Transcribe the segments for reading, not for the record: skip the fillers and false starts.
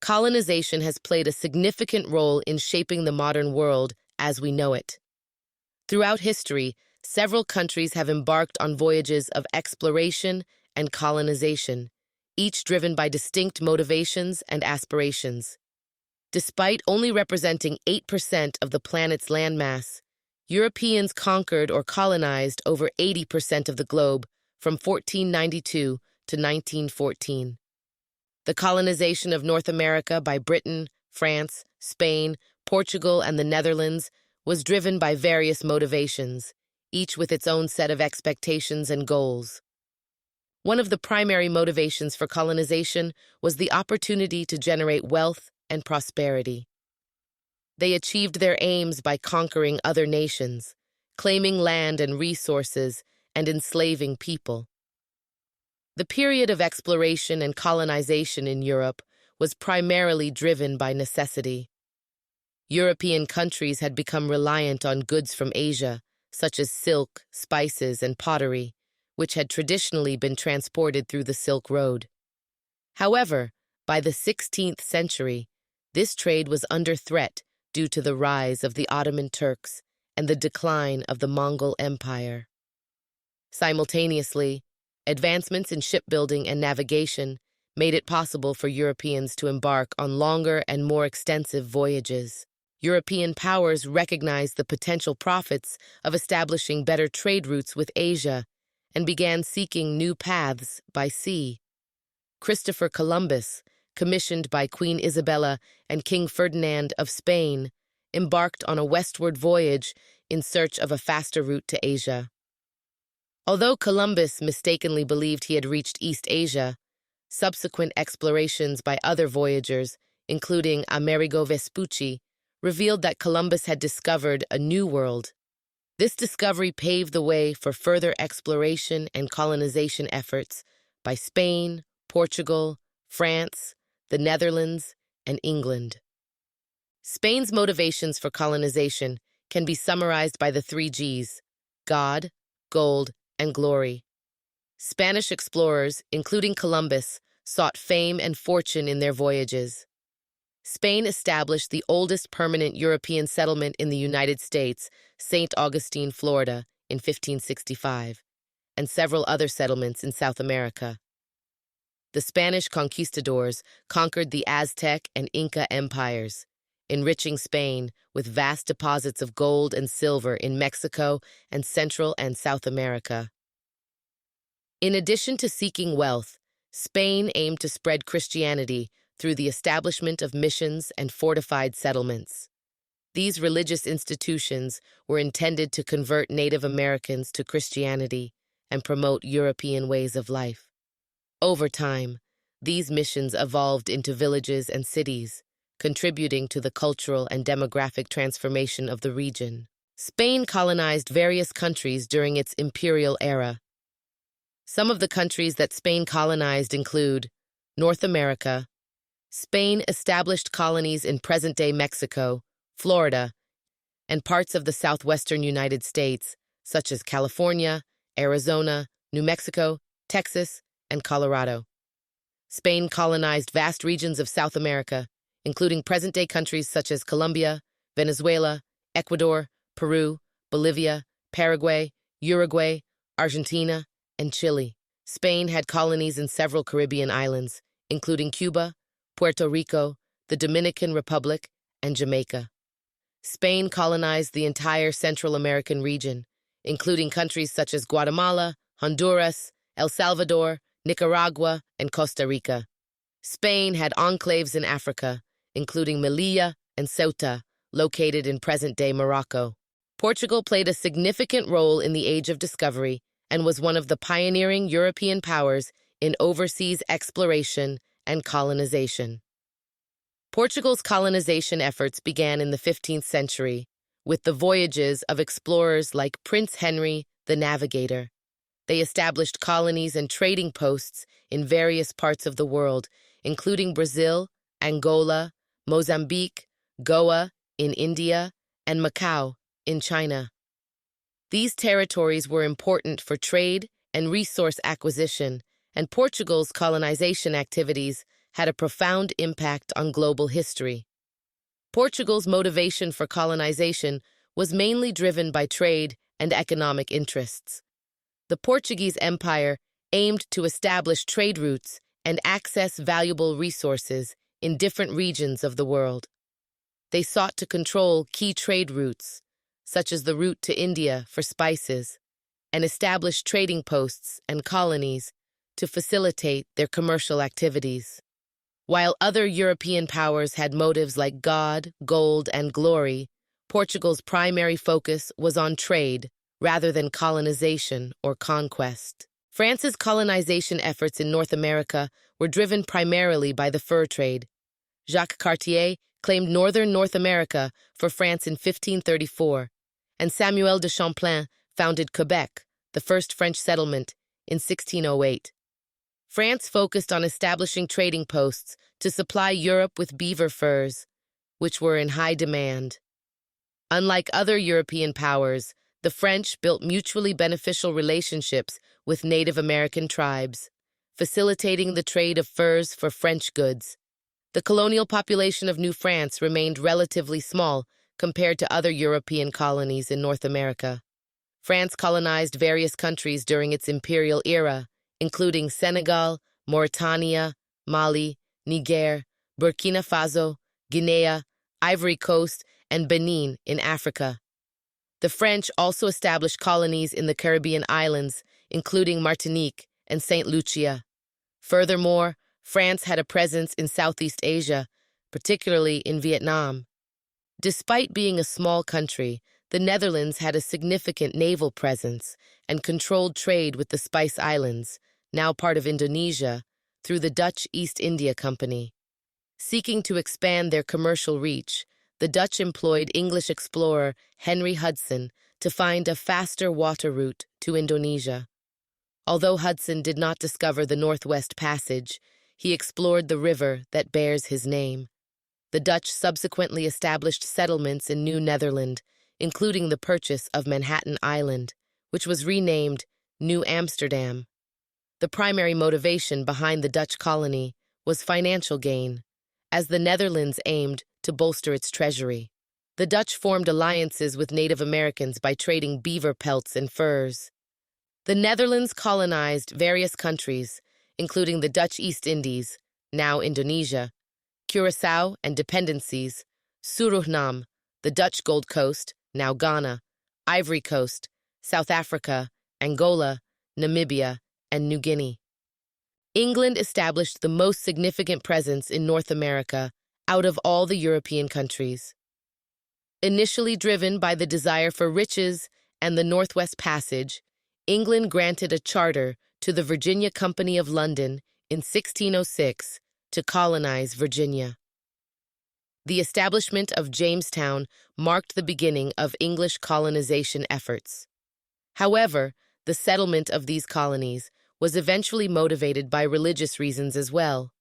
colonization has played a significant role in shaping the modern world as we know it. Throughout history, several countries have embarked on voyages of exploration and colonization, each driven by distinct motivations and aspirations. Despite only representing 8% of the planet's landmass, Europeans conquered or colonized over 80% of the globe from 1492 to 1914. The colonization of North America by Britain, France, Spain, Portugal, and the Netherlands was driven by various motivations, each with its own set of expectations and goals. One of the primary motivations for colonization was the opportunity to generate wealth and prosperity. They achieved their aims by conquering other nations, claiming land and resources, and enslaving people. The period of exploration and colonization in Europe was primarily driven by necessity. European countries had become reliant on goods from Asia, such as silk, spices, and pottery, which had traditionally been transported through the Silk Road. However, by the 16th century, this trade was under threat due to the rise of the Ottoman Turks and the decline of the Mongol Empire. Simultaneously, advancements in shipbuilding and navigation made it possible for Europeans to embark on longer and more extensive voyages. European powers recognized the potential profits of establishing better trade routes with Asia and began seeking new paths by sea. Christopher Columbus, commissioned by Queen Isabella and King Ferdinand of Spain, embarked on a westward voyage in search of a faster route to Asia. Although Columbus mistakenly believed he had reached East Asia, subsequent explorations by other voyagers, including Amerigo Vespucci, revealed that Columbus had discovered a new world. This discovery paved the way for further exploration and colonization efforts by Spain, Portugal, France, the Netherlands, and England. Spain's motivations for colonization can be summarized by the 3 Gs: God, gold, and glory. Spanish explorers, including Columbus, sought fame and fortune in their voyages. Spain established the oldest permanent European settlement in the United States, St. Augustine, Florida, in 1565, and several other settlements in South America. The Spanish conquistadors conquered the Aztec and Inca empires, enriching Spain with vast deposits of gold and silver in Mexico and Central and South America. In addition to seeking wealth, Spain aimed to spread Christianity through the establishment of missions and fortified settlements. These religious institutions were intended to convert Native Americans to Christianity and promote European ways of life. Over time, these missions evolved into villages and cities, contributing to the cultural and demographic transformation of the region. Spain colonized various countries during its imperial era. Some of the countries that Spain colonized include North America. Spain established colonies in present-day Mexico, Florida, and parts of the southwestern United States, such as California, Arizona, New Mexico, Texas, and Colorado. Spain colonized vast regions of South America, including present-day countries such as Colombia, Venezuela, Ecuador, Peru, Bolivia, Paraguay, Uruguay, Argentina, and Chile. Spain had colonies in several Caribbean islands, including Cuba, Puerto Rico, the Dominican Republic, and Jamaica. Spain colonized the entire Central American region, including countries such as Guatemala, Honduras, El Salvador, Nicaragua, and Costa Rica. Spain had enclaves in Africa, including Melilla and Ceuta, located in present-day Morocco. Portugal played a significant role in the Age of Discovery and was one of the pioneering European powers in overseas exploration and colonization. Portugal's colonization efforts began in the 15th century with the voyages of explorers like Prince Henry the Navigator. They established colonies and trading posts in various parts of the world, including Brazil, Angola, Mozambique, Goa in India, and Macau in China. These territories were important for trade and resource acquisition, and Portugal's colonization activities had a profound impact on global history. Portugal's motivation for colonization was mainly driven by trade and economic interests. The Portuguese Empire aimed to establish trade routes and access valuable resources in different regions of the world. They sought to control key trade routes, such as the route to India for spices, and establish trading posts and colonies to facilitate their commercial activities. While other European powers had motives like God, gold, and glory, Portugal's primary focus was on trade rather than colonization or conquest. France's colonization efforts in North America were driven primarily by the fur trade. Jacques Cartier claimed northern North America for France in 1534, and Samuel de Champlain founded Quebec, the first French settlement, in 1608. France focused on establishing trading posts to supply Europe with beaver furs, which were in high demand. Unlike other European powers, the French built mutually beneficial relationships with Native American tribes, facilitating the trade of furs for French goods. The colonial population of New France remained relatively small compared to other European colonies in North America. France colonized various countries during its imperial era, including Senegal, Mauritania, Mali, Niger, Burkina Faso, Guinea, Ivory Coast, and Benin in Africa. The French also established colonies in the Caribbean islands, including Martinique and Saint Lucia. Furthermore, France had a presence in Southeast Asia, particularly in Vietnam. Despite being a small country, the Netherlands had a significant naval presence and controlled trade with the Spice Islands, now part of Indonesia, through the Dutch East India Company. Seeking to expand their commercial reach, the Dutch employed English explorer Henry Hudson to find a faster water route to Indonesia. Although Hudson did not discover the Northwest Passage, he explored the river that bears his name. The Dutch subsequently established settlements in New Netherland, including the purchase of Manhattan Island, which was renamed New Amsterdam. The primary motivation behind the Dutch colony was financial gain, as the Netherlands aimed to bolster its treasury. The Dutch formed alliances with Native Americans by trading beaver pelts and furs. The Netherlands colonized various countries, including the Dutch East Indies, now Indonesia, Curaçao and dependencies, Suriname, the Dutch Gold Coast, now Ghana, Ivory Coast, South Africa, Angola, Namibia, and New Guinea. England established the most significant presence in North America out of all the European countries. Initially driven by the desire for riches and the Northwest Passage, England granted a charter to the Virginia Company of London in 1606 to colonize Virginia. The establishment of Jamestown marked the beginning of English colonization efforts. However, the settlement of these colonies was eventually motivated by religious reasons as well.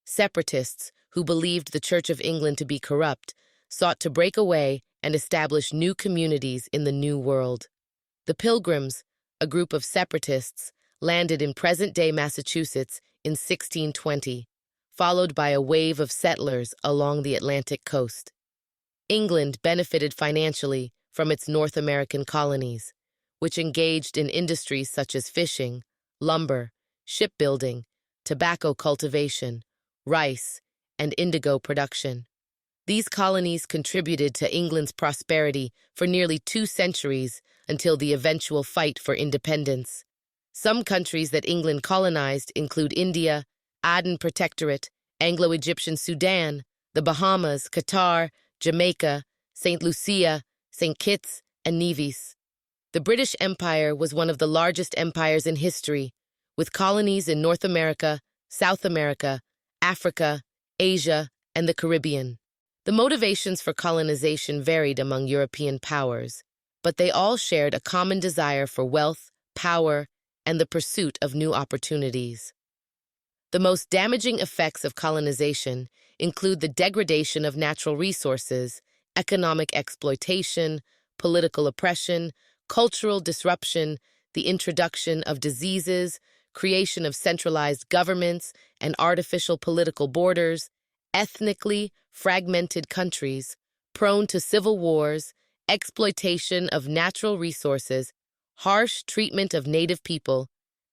Separatists, who believed the Church of England to be corrupt, sought to break away and establish new communities in the New World. The Pilgrims, a group of separatists, landed in present-day Massachusetts in 1620, followed by a wave of settlers along the Atlantic coast. England benefited financially from its North American colonies, which engaged in industries such as fishing, lumber, shipbuilding, tobacco cultivation, rice, and indigo production. These colonies contributed to England's prosperity for nearly 2 centuries until the eventual fight for independence. Some countries that England colonized include India, Aden Protectorate, Anglo-Egyptian Sudan, the Bahamas, Qatar, Jamaica, St. Lucia, St. Kitts, and Nevis. The British Empire was one of the largest empires in history, with colonies in North America, South America, Africa, Asia, and the Caribbean. The motivations for colonization varied among European powers, but they all shared a common desire for wealth, power, and the pursuit of new opportunities. The most damaging effects of colonization include the degradation of natural resources, economic exploitation, political oppression, cultural disruption, the introduction of diseases, creation of centralized governments, and artificial political borders, ethnically fragmented countries, prone to civil wars, exploitation of natural resources, harsh treatment of native people,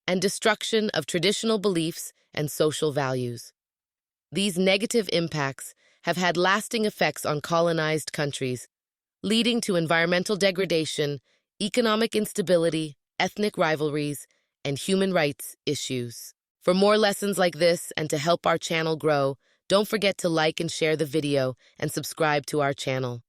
and destruction of traditional beliefs and social values. These negative impacts have had lasting effects on colonized countries, leading to environmental degradation, economic instability, ethnic rivalries, and human rights issues. For more lessons like this and to help our channel grow, don't forget to like and share the video and subscribe to our channel.